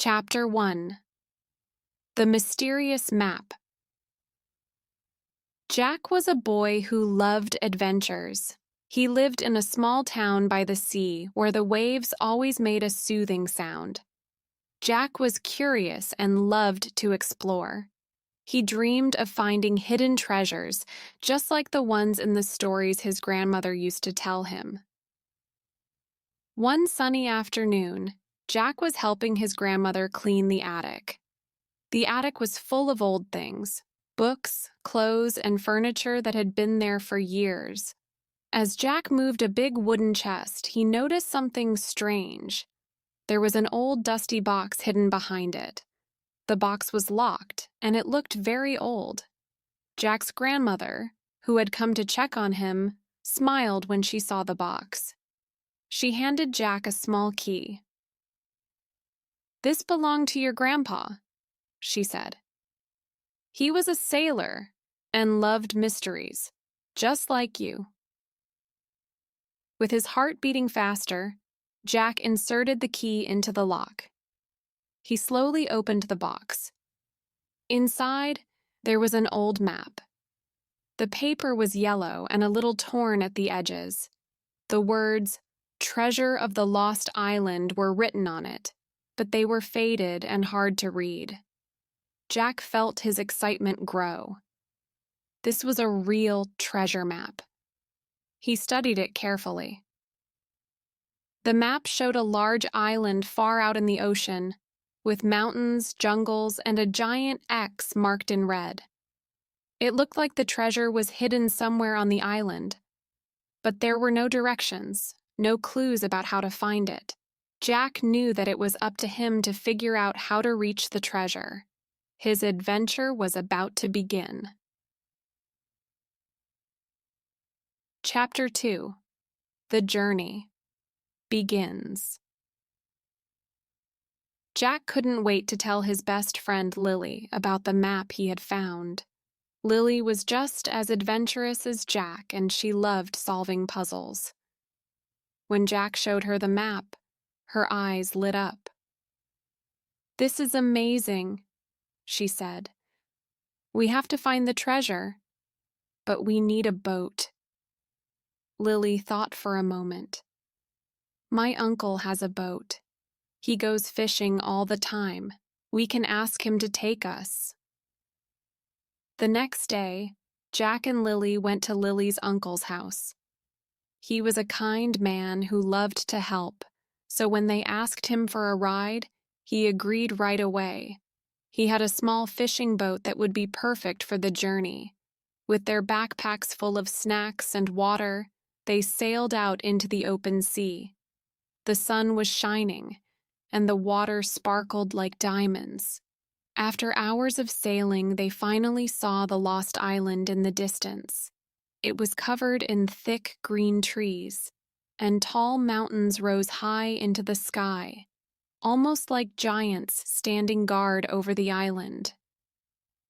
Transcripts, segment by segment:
Chapter 1. The Mysterious Map. Jack was a boy who loved adventures. He lived in a small town by the sea where the waves always made a soothing sound. Jack was curious and loved to explore. He dreamed of finding hidden treasures, just like the ones in the stories his grandmother used to tell him. One sunny afternoon, Jack was helping his grandmother clean the attic. The attic was full of old things, books, clothes, and furniture that had been there for years. As Jack moved a big wooden chest, he noticed something strange. There was an old dusty box hidden behind it. The box was locked, and it looked very old. Jack's grandmother, who had come to check on him, smiled when she saw the box. She handed Jack a small key. "This belonged to your grandpa," she said. "He was a sailor and loved mysteries, just like you." With his heart beating faster, Jack inserted the key into the lock. He slowly opened the box. Inside, there was an old map. The paper was yellow and a little torn at the edges. The words, "Treasure of the Lost Island," were written on it, but they were faded and hard to read. Jack felt his excitement grow. This was a real treasure map. He studied it carefully. The map showed a large island far out in the ocean, with mountains, jungles, and a giant X marked in red. It looked like the treasure was hidden somewhere on the island, but there were no directions, no clues about how to find it. Jack knew that it was up to him to figure out how to reach the treasure. His adventure was about to begin. Chapter 2. The Journey begins. Jack couldn't wait to tell his best friend Lily about the map he had found. Lily was just as adventurous as Jack, and she loved solving puzzles. When Jack showed her the map, her eyes lit up. "This is amazing," she said. "We have to find the treasure, but we need a boat." Lily thought for a moment. "My uncle has a boat. He goes fishing all the time. We can ask him to take us." The next day, Jack and Lily went to Lily's uncle's house. He was a kind man who loved to help, so when they asked him for a ride, he agreed right away. He had a small fishing boat that would be perfect for the journey. With their backpacks full of snacks and water, they sailed out into the open sea. The sun was shining, and the water sparkled like diamonds. After hours of sailing, they finally saw the lost island in the distance. It was covered in thick green trees, and tall mountains rose high into the sky, almost like giants standing guard over the island.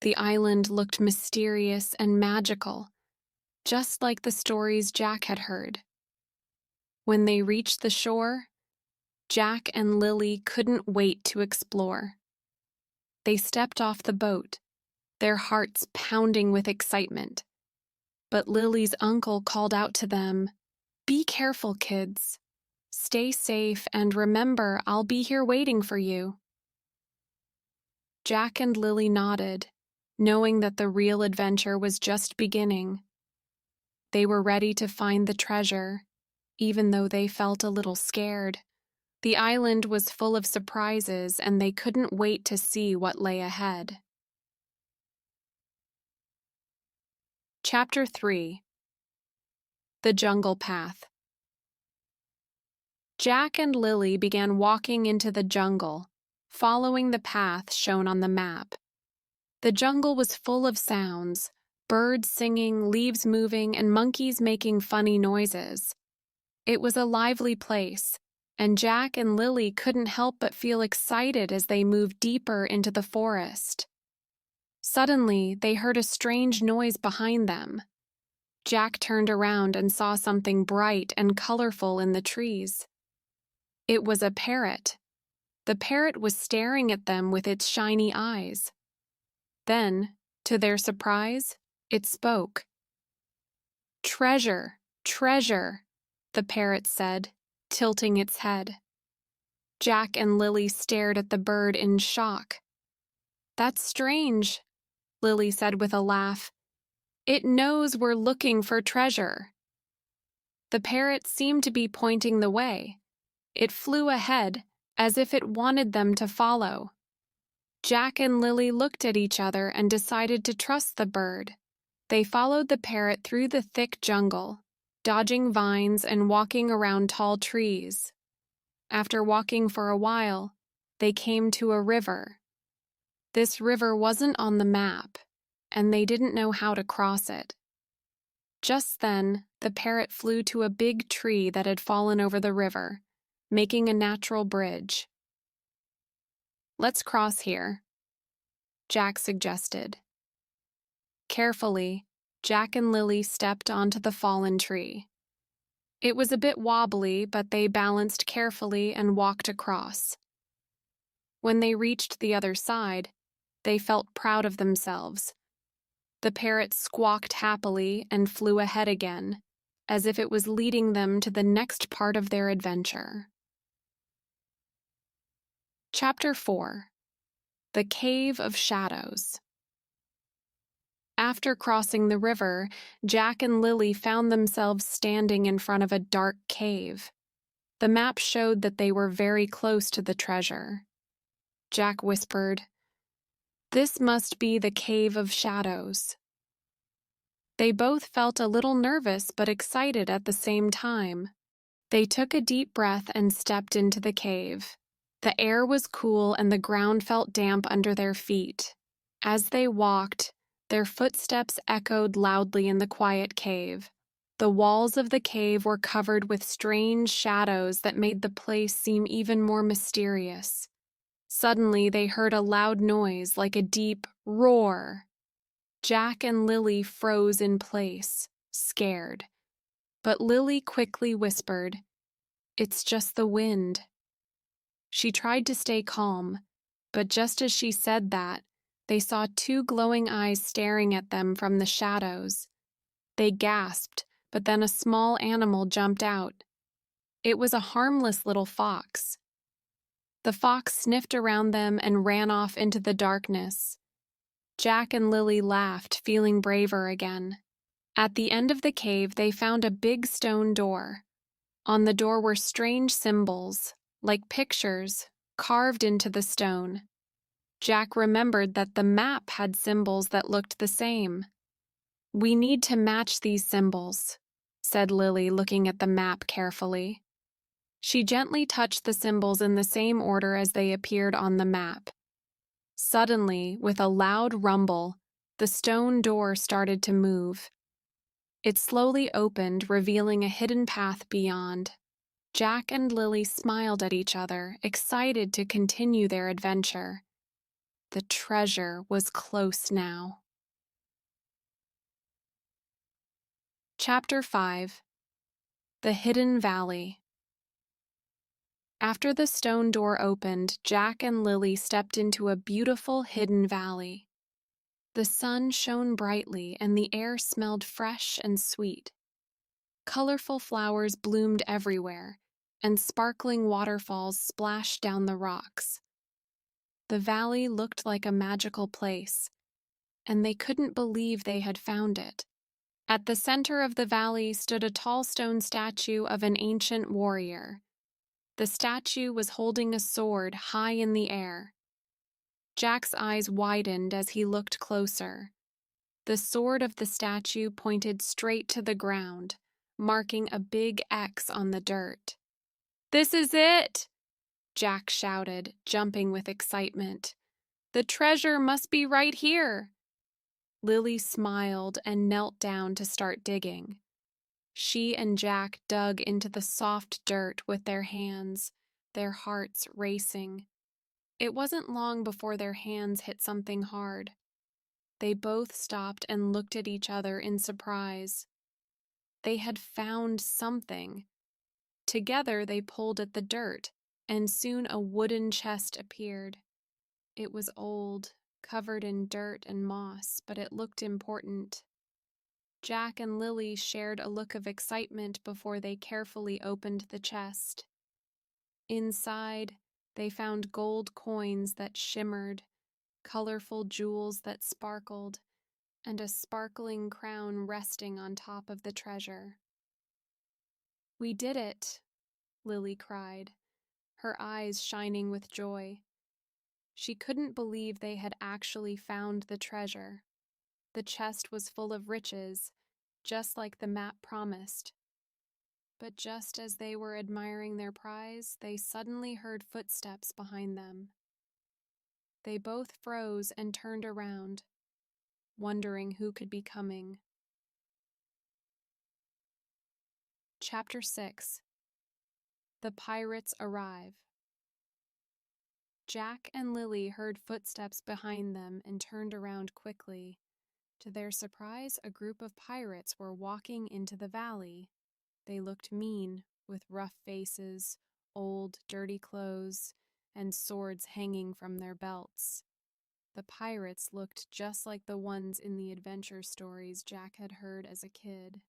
The island looked mysterious and magical, just like the stories Jack had heard. When they reached the shore, Jack and Lily couldn't wait to explore. They stepped off the boat, their hearts pounding with excitement. But Lily's uncle called out to them, "Be careful, kids. Stay safe, and remember, I'll be here waiting for you." Jack and Lily nodded, knowing that the real adventure was just beginning. They were ready to find the treasure, even though they felt a little scared. The island was full of surprises, and they couldn't wait to see what lay ahead. Chapter 3. The Jungle Path. Jack and Lily began walking into the jungle, following the path shown on the map. The jungle was full of sounds, birds singing, leaves moving, and monkeys making funny noises. It was a lively place, and Jack and Lily couldn't help but feel excited as they moved deeper into the forest. Suddenly, they heard a strange noise behind them. Jack turned around and saw something bright and colorful in the trees. It was a parrot. The parrot was staring at them with its shiny eyes. Then, to their surprise, it spoke. "Treasure, treasure," the parrot said, tilting its head. Jack and Lily stared at the bird in shock. "That's strange," Lily said with a laugh. "It knows we're looking for treasure." The parrot seemed to be pointing the way. It flew ahead, as if it wanted them to follow. Jack and Lily looked at each other and decided to trust the bird. They followed the parrot through the thick jungle, dodging vines and walking around tall trees. After walking for a while, they came to a river. This river wasn't on the map, and they didn't know how to cross it. Just then, the parrot flew to a big tree that had fallen over the river, making a natural bridge. "Let's cross here," Jack suggested. Carefully, Jack and Lily stepped onto the fallen tree. It was a bit wobbly, but they balanced carefully and walked across. When they reached the other side, they felt proud of themselves. The parrot squawked happily and flew ahead again, as if it was leading them to the next part of their adventure. Chapter 4: The Cave of Shadows. After crossing the river, Jack and Lily found themselves standing in front of a dark cave. The map showed that they were very close to the treasure. Jack whispered, "This must be the Cave of Shadows." They both felt a little nervous but excited at the same time. They took a deep breath and stepped into the cave. The air was cool and the ground felt damp under their feet. As they walked, their footsteps echoed loudly in the quiet cave. The walls of the cave were covered with strange shadows that made the place seem even more mysterious. Suddenly, they heard a loud noise like a deep roar. Jack and Lily froze in place, scared. But Lily quickly whispered, "It's just the wind." She tried to stay calm, but just as she said that, they saw two glowing eyes staring at them from the shadows. They gasped, but then a small animal jumped out. It was a harmless little fox. The fox sniffed around them and ran off into the darkness. Jack and Lily laughed, feeling braver again. At the end of the cave, they found a big stone door. On the door were strange symbols, like pictures, carved into the stone. Jack remembered that the map had symbols that looked the same. "We need to match these symbols," said Lily, looking at the map carefully. She gently touched the symbols in the same order as they appeared on the map. Suddenly, with a loud rumble, the stone door started to move. It slowly opened, revealing a hidden path beyond. Jack and Lily smiled at each other, excited to continue their adventure. The treasure was close now. Chapter 5: The Hidden Valley. After the stone door opened, Jack and Lily stepped into a beautiful hidden valley. The sun shone brightly and the air smelled fresh and sweet. Colorful flowers bloomed everywhere, and sparkling waterfalls splashed down the rocks. The valley looked like a magical place, and they couldn't believe they had found it. At the center of the valley stood a tall stone statue of an ancient warrior. The statue was holding a sword high in the air. Jack's eyes widened as he looked closer. The sword of the statue pointed straight to the ground, marking a big X on the dirt. "This is it!" Jack shouted, jumping with excitement. "The treasure must be right here!" Lily smiled and knelt down to start digging. She and Jack dug into the soft dirt with their hands, their hearts racing. It wasn't long before their hands hit something hard. They both stopped and looked at each other in surprise. They had found something. Together they pulled at the dirt, and soon a wooden chest appeared. It was old, covered in dirt and moss, but it looked important. Jack and Lily shared a look of excitement before they carefully opened the chest. Inside, they found gold coins that shimmered, colorful jewels that sparkled, and a sparkling crown resting on top of the treasure. "We did it," Lily cried, her eyes shining with joy. She couldn't believe they had actually found the treasure. The chest was full of riches, just like the map promised. But just as they were admiring their prize, they suddenly heard footsteps behind them. They both froze and turned around, wondering who could be coming. Chapter 6. The Pirates Arrive. Jack and Lily heard footsteps behind them and turned around quickly. To their surprise, a group of pirates were walking into the valley. They looked mean, with rough faces, old, dirty clothes, and swords hanging from their belts. The pirates looked just like the ones in the adventure stories Jack had heard as a kid.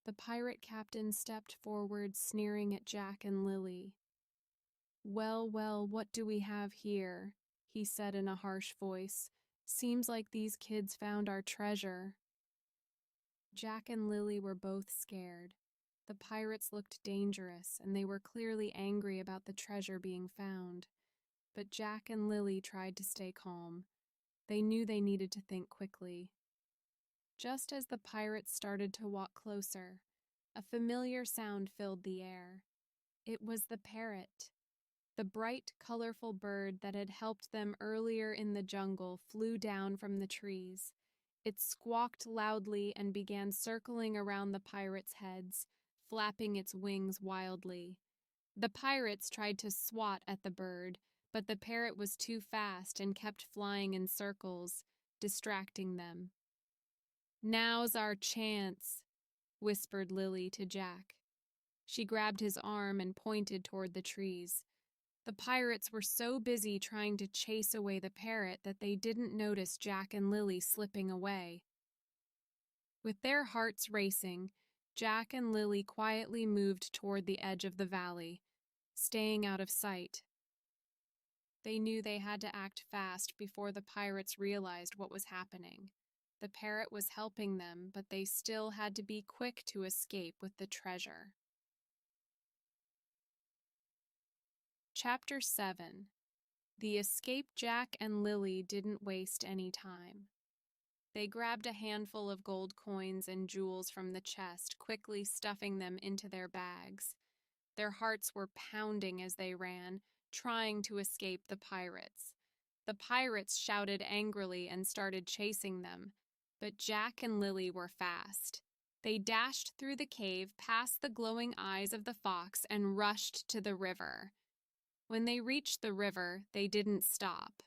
The pirate captain stepped forward, sneering at Jack and Lily. "Well, well, what do we have here?" he said in a harsh voice. "Seems like these kids found our treasure." Jack and Lily were both scared. The pirates looked dangerous, and they were clearly angry about the treasure being found. But Jack and Lily tried to stay calm. They knew they needed to think quickly. Just as the pirates started to walk closer, a familiar sound filled the air. It was the parrot. The bright, colorful bird that had helped them earlier in the jungle flew down from the trees. It squawked loudly and began circling around the pirates' heads, flapping its wings wildly. The pirates tried to swat at the bird, but the parrot was too fast and kept flying in circles, distracting them. "Now's our chance," whispered Lily to Jack. She grabbed his arm and pointed toward the trees. The pirates were so busy trying to chase away the parrot that they didn't notice Jack and Lily slipping away. With their hearts racing, Jack and Lily quietly moved toward the edge of the valley, staying out of sight. They knew they had to act fast before the pirates realized what was happening. The parrot was helping them, but they still had to be quick to escape with the treasure. Chapter 7. The escape. Jack and Lily didn't waste any time. They grabbed a handful of gold coins and jewels from the chest, quickly stuffing them into their bags. Their hearts were pounding as they ran, trying to escape the pirates. The pirates shouted angrily and started chasing them, but Jack and Lily were fast. They dashed through the cave, past the glowing eyes of the fox, and rushed to the river. When they reached the river, they didn't stop.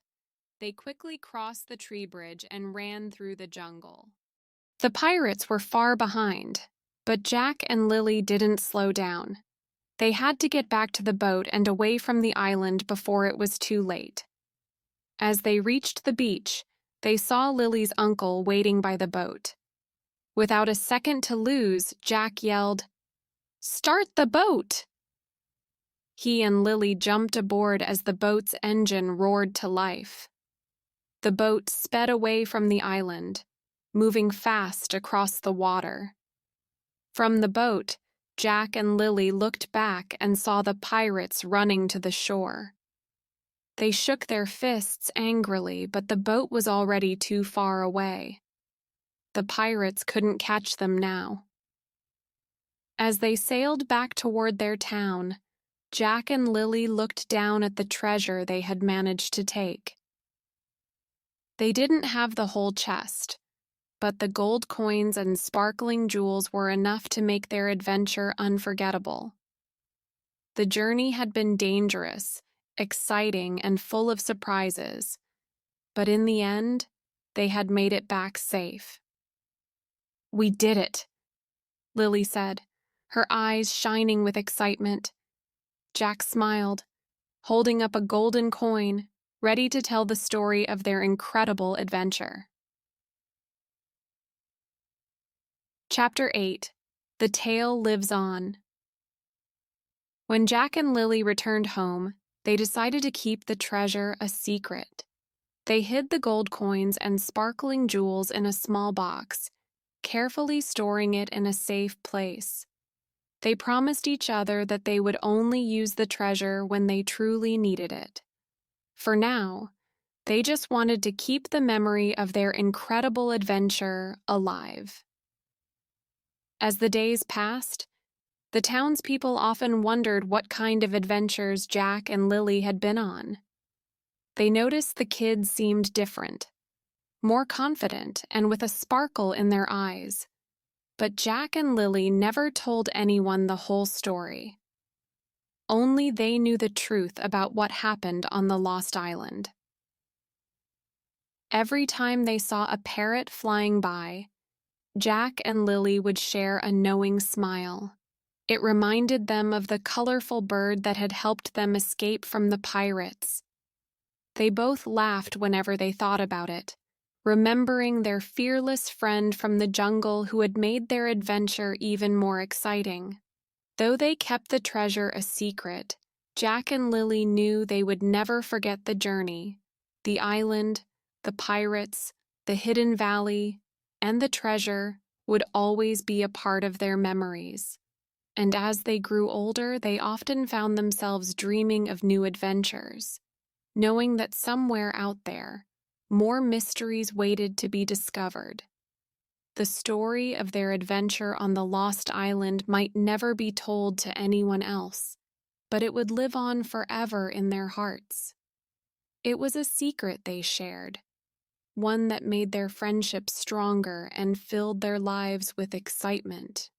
They quickly crossed the tree bridge and ran through the jungle. The pirates were far behind, but Jack and Lily didn't slow down. They had to get back to the boat and away from the island before it was too late. As they reached the beach, they saw Lily's uncle waiting by the boat. Without a second to lose, Jack yelled, "Start the boat!" He and Lily jumped aboard as the boat's engine roared to life. The boat sped away from the island, moving fast across the water. From the boat, Jack and Lily looked back and saw the pirates running to the shore. They shook their fists angrily, but the boat was already too far away. The pirates couldn't catch them now. As they sailed back toward their town, Jack and Lily looked down at the treasure they had managed to take. They didn't have the whole chest, but the gold coins and sparkling jewels were enough to make their adventure unforgettable. The journey had been dangerous, exciting, and full of surprises, but in the end, they had made it back safe. "We did it," Lily said, her eyes shining with excitement. Jack smiled. holding up a golden coin, ready to tell the story of their incredible adventure. Chapter 8. The Tale Lives On. When Jack and Lily returned home, they decided to keep the treasure a secret. They hid the gold coins and sparkling jewels in a small box, carefully storing it in a safe place. They promised each other that they would only use the treasure when they truly needed it. For now, they just wanted to keep the memory of their incredible adventure alive. As the days passed, the townspeople often wondered what kind of adventures Jack and Lily had been on. They noticed the kids seemed different, more confident and with a sparkle in their eyes. But Jack and Lily never told anyone the whole story. Only they knew the truth about what happened on the Lost Island. Every time they saw a parrot flying by, Jack and Lily would share a knowing smile. It reminded them of the colorful bird that had helped them escape from the pirates. They both laughed whenever they thought about it, remembering their fearless friend from the jungle who had made their adventure even more exciting. Though they kept the treasure a secret, Jack and Lily knew they would never forget the journey, the island, the pirates, the hidden valley, and the treasure would always be a part of their memories. And as they grew older, they often found themselves dreaming of new adventures, knowing that somewhere out there, more mysteries waited to be discovered. The story of their adventure on the Lost Island might never be told to anyone else, but it would live on forever in their hearts. It was a secret they shared, one that made their friendship stronger and filled their lives with excitement.